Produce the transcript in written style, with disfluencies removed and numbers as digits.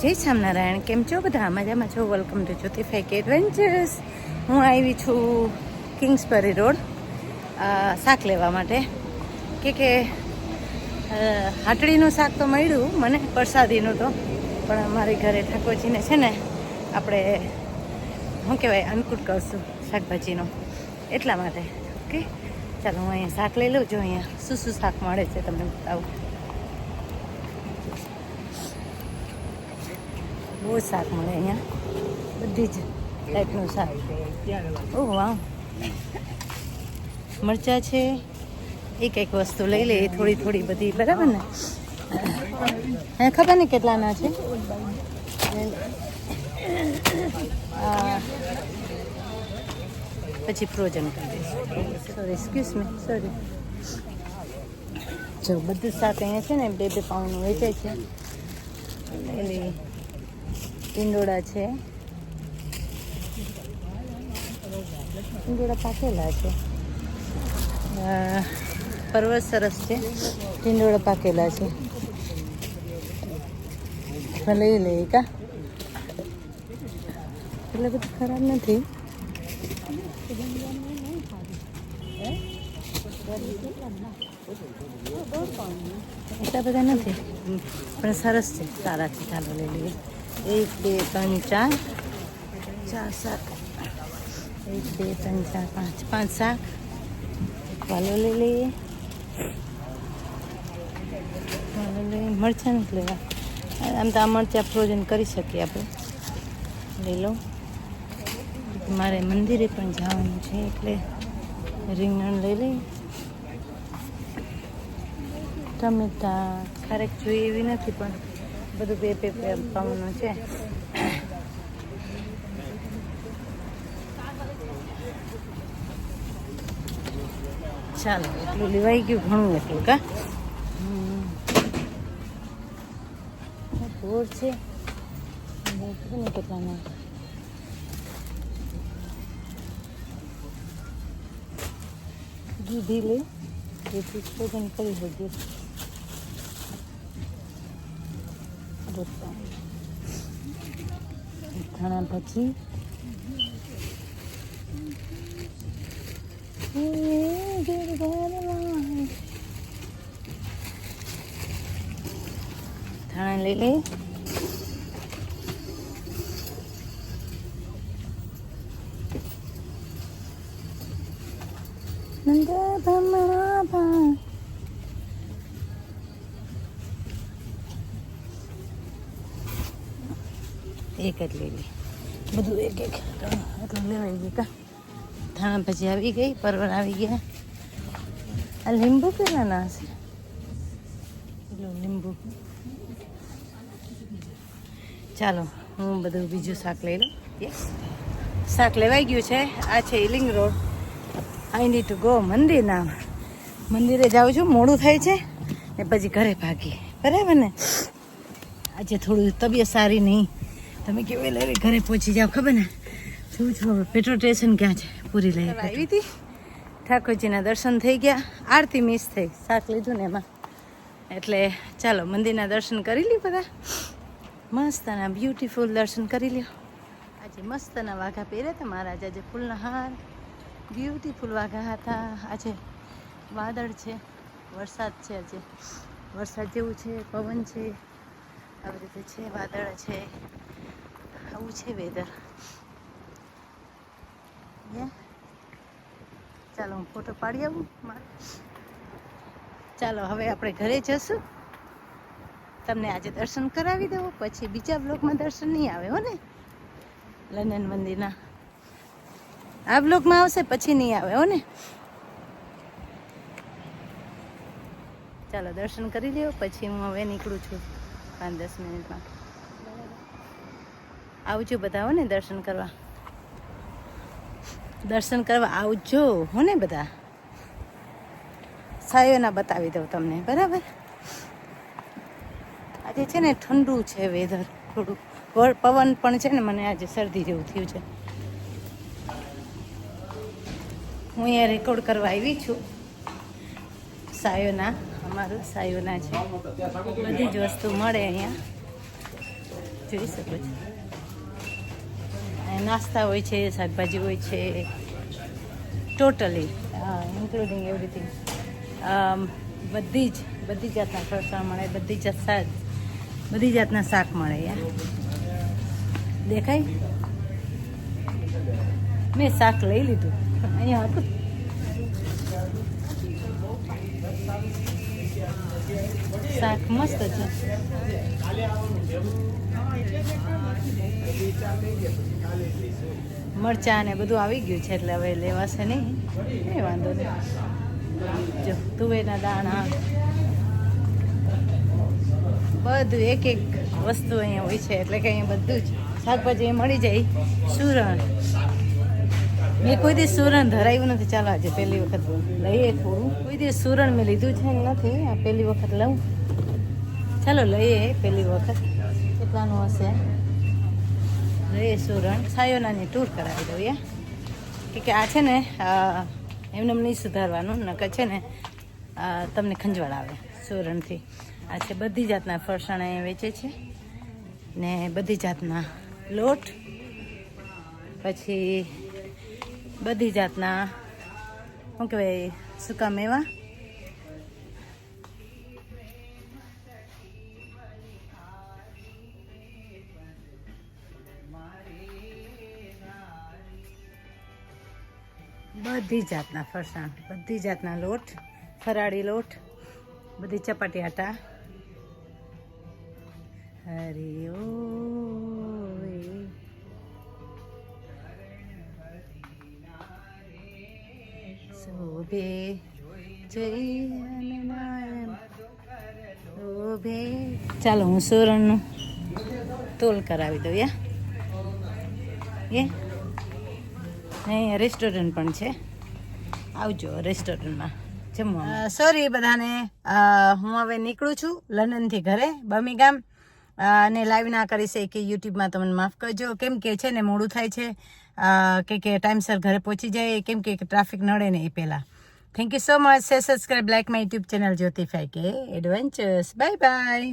જય સ્વામિનારાયણ. કેમ છો બધા? મજામાં છો? વેલકમ ટુ જ્યોતિફાઈક એડવેન્ચર્સ. હું આવી છું કિંગ્સબરી રોડ શાક લેવા માટે કે હાટડીનું શાક તો મળ્યું મને, પ્રસાદીનું તો, પણ અમારી ઘરે ઠાકોરજીને છે ને આપણે શું કહેવાય અન્નકૂટ કરશું શાકભાજીનો, એટલા માટે. ઓકે, ચાલો હું અહીંયા શાક લઈ લઉં. જો અહીંયા શું શું શાક મળે છે તમને બતાવું. બહુ શાક મળે અહીંયા, બધી જ ટાઈપનું શાક. ઓહ વાહ, મરચાં છે, એક એક વસ્તુ લઈ લે થોડી થોડી બધી, બરાબર ને? હા, ખબર નહીં કેટલાના છે. પછી ફ્રોઝન કરી દઈશ. Sorry, excuse me, sorry. જો બધું શાક અહીંયા છે ને 2-2 પાઉન્ડનું વેચાય છે. એટલે ટીંડોળા છે, ટીંડોળા પાકેલા છે. પરવળ સરસ છે, ટીંડોળા પાકેલા છે. લઈ લઈએ કા, એટલે બધું ખરાબ નથી. એટલા બધા નથી પણ સરસ છે, સારા છે. ચાલો લઈ લઈએ. 1, 2, 3, 4 શાક. 1, 2, 3, 4, 5 શાક. વાલો લઈ લઈએ. વાલો લઈએ. મરચાં નથી લેવા, આમ તો આ મરચાં ફ્રોઝન કરી શકીએ આપણે. લઈ લો. મારે મંદિરે પણ જવાનું છે એટલે રીંગણ લઈ લઈએ. ટમેટા ખારેક જોઈએ એવી નથી પણ બધું 2-2 પાઉન્ડનું છે. ચાલો, એટલું લેવાઈ ગયું, ઘણું એટલું કા. બોર છે ને કેટલાના. દૂધી લે, જેથી ભોજન કરી શકીએ. ધાણા ભાજી, ધાણા લઈ લઈ. એક જ લઈ લે, બધું એક એક એટલું લેવાઈ ગયું કા. ધાણા ભાજી આવી ગઈ, પરવળ આવી ગયા. આ લીંબુ કેટલાના હશે? લીંબુ. ચાલો હું બધું બીજું શાક લઈ લઉં. શાક લેવાઈ ગયું છે. આ છે healing road. I need to go મંદિરના. મંદિરે જાઉં છું, મોડું થાય છે ને પછી ઘરે ભાગી, બરાબર ને? આજે થોડું તબિયત સારી નહીં. તમે કેવી લેવી ઘરે પહોંચી જાઓ, ખબર ને? શું છું હવે પેટ્રોલ સ્ટેશન ક્યાં છે? પૂરી લઈ આવી હતી. ઠાકોરજીના દર્શન થઈ ગયા, આરતી મિસ થઈ, શાક લીધું ને એમાં. એટલે ચાલો મંદિરના દર્શન કરી લ્યો બધા. મસ્તના બ્યુટીફુલ દર્શન કરી લ્યો. આજે મસ્તના વાઘા પહેર્યા હતા મહારાજ. આજે ફૂલના હાર બ્યુટીફુલ વાઘા હતા. આજે વાદળ છે, વરસાદ છે. આજે વરસાદ જેવું છે, પવન છે, આવી રીતે છે, વાદળ છે, આવું છે વેધર. ચાલો હું ફોટો પાડી આવું. ચાલો હવે આપણે ઘરે જશું. તમને આજે દર્શન કરાવી દઉં, પછી બીજા બ્લોગમાં દર્શન નહીં આવે હો ને, લંડન મંદિરના. આ બ્લોગમાં આવશે, પછી નહીં આવે હો ને. ચાલો દર્શન કરી લ્યો, પછી હું હવે નીકળું છું 5-10 મિનિટમાં. આવજો બધા હો ને દર્શન કરવા. દર્શન કરવા આવજો હો ને બધા. સાયોના બતાવી દઉં તમને, બરાબર? આજે છે ને ઠંડુ છે વેધર, થોડું પવન પણ છે ને, મને આજે શરદી જેવું થયું છે. હું અહીંયા રેકોર્ડ કરવા આવી છું. સાયોના, અમારું સાયોના છે, બધી જ વસ્તુ મળે અહીંયા. જોઈ શકો છો. અને નાસ્તા હોય છે, શાકભાજી હોય છે, ટોટલી ઇન્ક્લુડિંગ એવરીથિંગ. બધી જાતના ફરસાણ મળે, બધી જાતના શાક મળે. યાર દેખાય, મેં શાક લઈ લીધું. અહીંયા હતું શાક, મસ્ત છે. મરચાં ને બધું આવી ગયું છે એટલે હવે લેવાશે નહીં, કંઈ વાંધો નહીં. જો તુવેરના દાણા, બધું એક વસ્તુ અહીંયા હોય છે એટલે કે અહીંયા બધું જ શાકભાજી મળી જાય. સુરણ, મેં કોઈ દિવસ સુરણ ધરાવ્યું નથી. ચાલો આજે પહેલી વખત લઈએ થોડું. કોઈ દિવસ સુરણ મેં લીધું છે નથી, આ પહેલી વખત લઉં. ચાલો લઈએ પહેલી વખત. કેટલાનું હશે? લઈએ સુરણ. સાયોનાની ટૂર કરાવી દઉં. કે આ છે ને એમને નહીં સુધારવાનું, નકર છે ને તમને ખંજવાળ આવે સુરણથી. આ છે બધી જાતના ફરસાણ અહીંયા વેચે છે ને બધી જાતના લોટ, પછી બધી જાતના શું કહેવાય સૂકા મેવા, બધી જાતના ફરસાણ, બધી જાતના લોટ, ફરાળી લોટ, બધી ચપાટી આટા. હરી ઓ શોભે શોભે. ચાલો હું સુરણનું તોલ કરાવી દઉં. અહીંયા રેસ્ટોરન્ટ પણ છે, આવજો રેસ્ટોરન્ટમાં જમવા. સોરી બધાને, હું હવે નીકળું છું લંડનથી ઘરે, બર્મિંઘામ. અને લાઈવ ના કરી શકે યુટ્યુબમાં, તમને માફ કરજો. કેમ કે છે ને મોડું થાય છે કે ટાઈમસર ઘરે પહોંચી જાય, કેમ કે ટ્રાફિક નડે ને એ પહેલાં. Thank you so much. Subscribe, like my YouTube channel Jyoti ફાઈકે એડવેન્ચર્સ. Bye by.